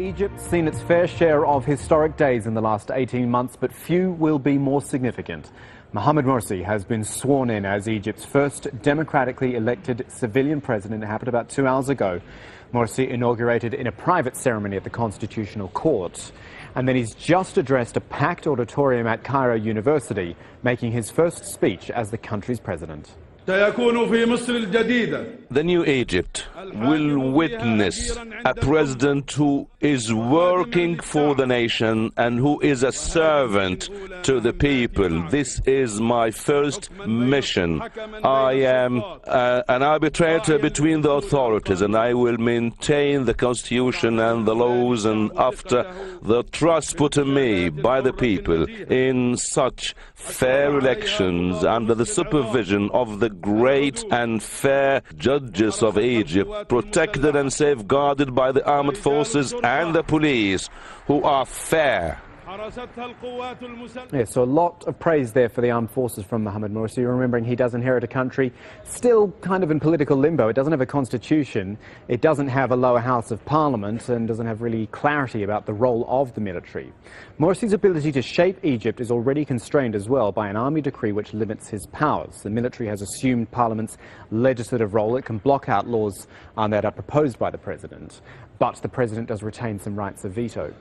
Egypt's seen its fair share of historic days in the last 18 months, but few will be more significant. Mohamed Morsi has been sworn in as Egypt's first democratically elected civilian president. It happened about 2 hours ago. Morsi inaugurated in a private ceremony at the Constitutional Court. And then he's just addressed a packed auditorium at Cairo University, making his first speech as the country's president. The new Egypt will witness a president who is working for the nation and who is a servant to the people. This is my first mission. I am an arbitrator between the authorities, and I will maintain the constitution and the laws, and after the trust put in me by the people in such fair elections under the supervision of the great and fair judges of Egypt, protected and safeguarded by the armed forces and the police, who are fair. Yes, so a lot of praise there for the armed forces from Mohamed Morsi, remembering he does inherit a country still kind of in political limbo. It doesn't have a constitution, it doesn't have a lower house of parliament, and doesn't have really clarity about the role of the military. Morsi's ability to shape Egypt is already constrained as well by an army decree which limits his powers. The military has assumed parliament's legislative role. It can block out laws that are proposed by the president. But the president does retain some rights of veto.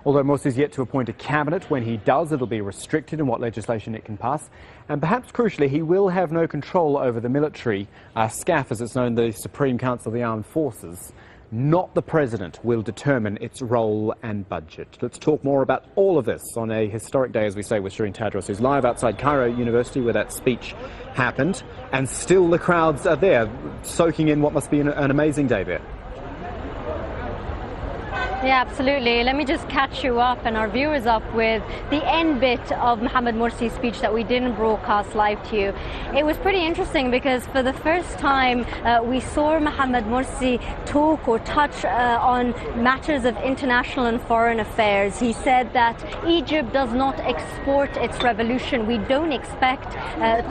Although Morsi is yet to appoint a cabinet, when he does, it'll be restricted in what legislation it can pass. And perhaps crucially, he will have no control over the military, SCAF as it's known, the Supreme Council of the Armed Forces. Not the president will determine its role and budget. Let's talk more about all of this on a historic day, as we say, with Sherine Tadros, who's live outside Cairo University where that speech happened. And still the crowds are there, soaking in what must be an amazing day there. Yeah, absolutely. Let me just catch you up and our viewers up with the end bit of Mohamed Morsi's speech that we didn't broadcast live to you. It was pretty interesting because for the first time we saw Mohamed Morsi talk or touch on matters of international and foreign affairs. He said that Egypt does not export its revolution. We don't expect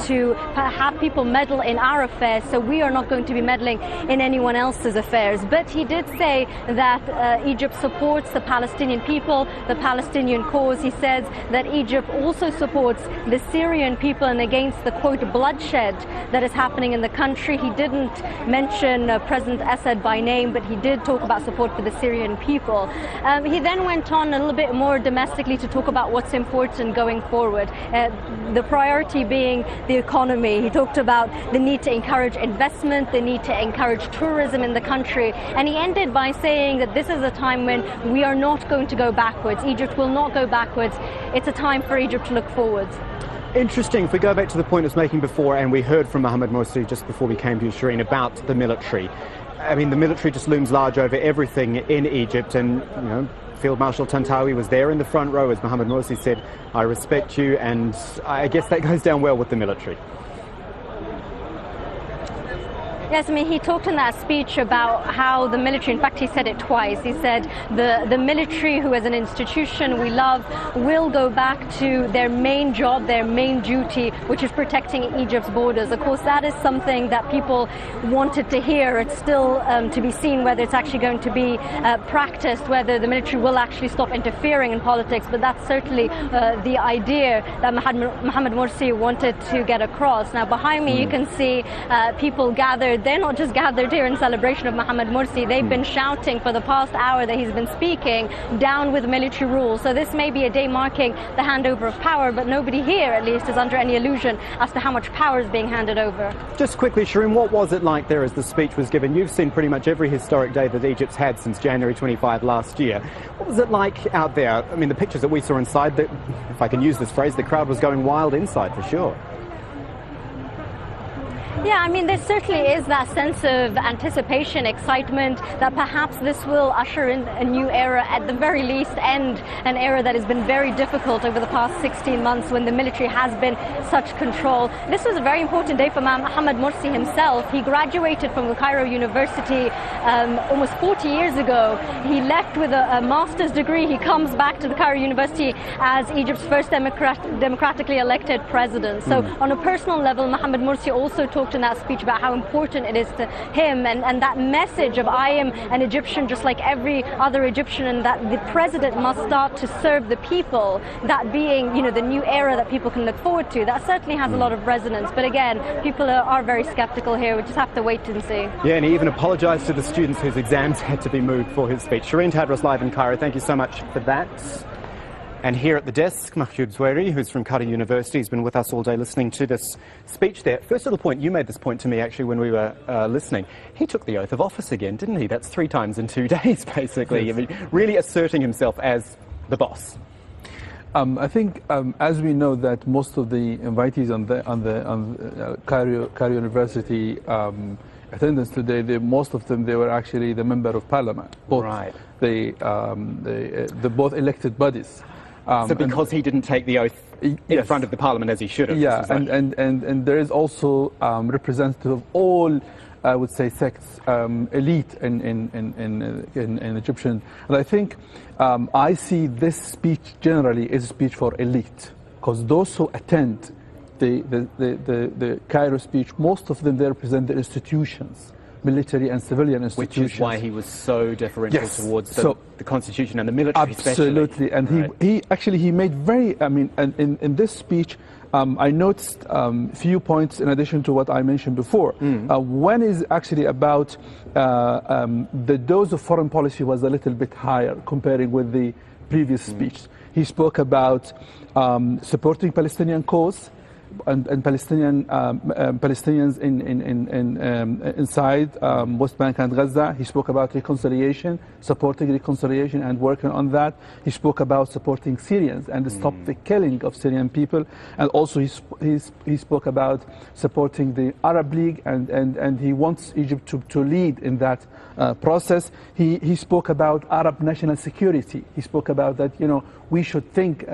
to have people meddle in our affairs, so we are not going to be meddling in anyone else's affairs. But he did say that Egypt supports the Palestinian people, the Palestinian cause. He says that Egypt also supports the Syrian people and against the, quote, bloodshed that is happening in the country. He didn't mention President Assad by name, but he did talk about support for the Syrian people. He then went on a little bit more domestically to talk about what's important going forward, the priority being the economy. He talked about the need to encourage investment, the need to encourage tourism in the country, and he ended by saying that this is a time when we are not going to go backwards. Egypt will not go backwards. It's a time for Egypt to look forwards. Interesting. If we go back to the point I was making before, and we heard from Mohamed Morsi just before we came to you, Sherine, about the military. I mean, the military just looms large over everything in Egypt, and, you know, Field Marshal Tantawi was there in the front row, as Mohamed Morsi said, I respect you, and I guess that goes down well with the military. Yes, I mean, he talked in that speech about how the military, in fact, he said it twice. He said the military, who as an institution we love, will go back to their main job, their main duty, which is protecting Egypt's borders. Of course, that is something that people wanted to hear. It's still to be seen whether it's actually going to be practiced, whether the military will actually stop interfering in politics. But that's certainly the idea that Mohamed Morsi wanted to get across. Now, behind me, you can see people gathered. They're not just gathered here in celebration of Mohamed Morsi. They've been shouting for the past hour that he's been speaking, down with military rule. So this may be a day marking the handover of power, but nobody here, at least, is under any illusion as to how much power is being handed over. Just quickly, Sherine, what was it like there as the speech was given? You've seen pretty much every historic day that Egypt's had since January 25 last year. What was it like out there? I mean, the pictures that we saw inside, if I can use this phrase, the crowd was going wild inside for sure. Yeah, I mean, there certainly is that sense of anticipation, excitement, that perhaps this will usher in a new era, at the very least end an era that has been very difficult over the past 16 months when the military has been such control. This was a very important day for Mohamed Morsi himself. He graduated from the Cairo University almost 40 years ago. He left with a master's degree. He comes back to the Cairo University as Egypt's first democratically elected president. So on a personal level, Mohamed Morsi also talked talked in that speech about how important it is to him, and that message of I am an Egyptian just like every other Egyptian, and that the president must start to serve the people, that being, you know, the new era that people can look forward to. That certainly has a lot of resonance. But again, people are very skeptical here. We just have to wait and see. Yeah, and he even apologised to the students whose exams had to be moved for his speech. Sherine, Tadros live in Cairo, thank you so much for that. And here at the desk, Mahjoud Zweri, who's from Qatar University, has been with us all day listening to this speech there. First little point, you made this point to me actually when we were listening. He took the oath of office again, didn't he? That's 3 times in 2 days, basically. Yes. I mean, really asserting himself as the boss. I think, as we know, that most of the invitees on Cairo University attendance today, most of them, they were actually the member of parliament. Both right. The both elected bodies. So because he didn't take the oath in front of the parliament as he should have. Yeah, and there is also representative of all, I would say, sects, elite in Egyptian. And I think I see this speech generally as a speech for elite, because those who attend the Cairo speech, most of them, they represent the institutions, military and civilian institutions. Which is why he was so deferential towards the constitution and the military. Absolutely, and he made very, I mean, and in this speech, I noticed few points in addition to what I mentioned before. One is actually about the dose of foreign policy was a little bit higher comparing with the previous speech. He spoke about supporting Palestinian cause, and Palestinians inside West Bank and Gaza. He spoke about reconciliation, supporting reconciliation and working on that. He spoke about supporting Syrians and stop the killing of Syrian people. And also he spoke about supporting the Arab League, and he wants Egypt to lead in that process. He spoke about Arab national security. He spoke about that, you know, we should think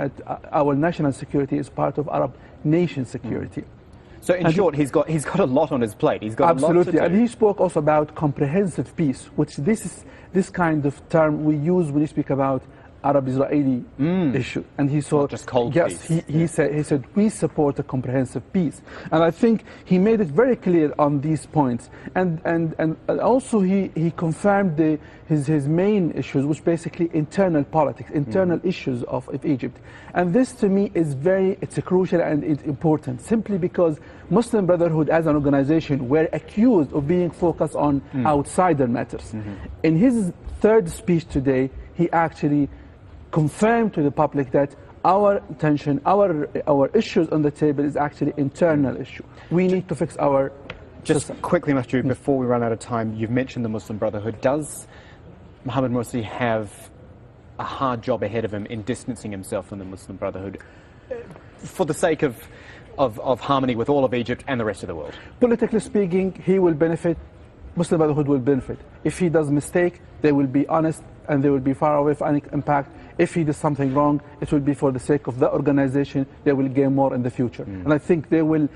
our national security is part of Arab nation security. So in short, he's got a lot on his plate. He's got absolutely, a lot to do. And he spoke also about comprehensive peace, which this kind of term we use when we speak about Arab-Israeli issue. And he saw, not just cold peace. He said we support a comprehensive peace, and I think he made it very clear on these points. And also he confirmed his main issues, which basically internal politics, internal issues of Egypt. And this to me is it's crucial and it's important, simply because Muslim Brotherhood as an organization were accused of being focused on outsider matters. In his third speech today, he actually confirmed to the public that our tension, our issues on the table is actually internal issue. We need to fix our Just quickly, Mahjoud, before we run out of time, you've mentioned the Muslim Brotherhood. Does Mohammed Morsi have a hard job ahead of him in distancing himself from the Muslim Brotherhood for the sake of harmony with all of Egypt and the rest of the world? Politically speaking, he will benefit. Muslim Brotherhood will benefit. If he does mistake, they will be honest and they will be far away from any impact. If he does something wrong, it will be for the sake of the organization. They will gain more in the future. And I think they will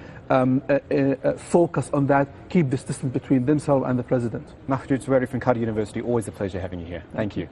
focus on that, keep this distance between themselves and the president. Mahjoud Zweri from Qatar University, always a pleasure having you here. Thank you.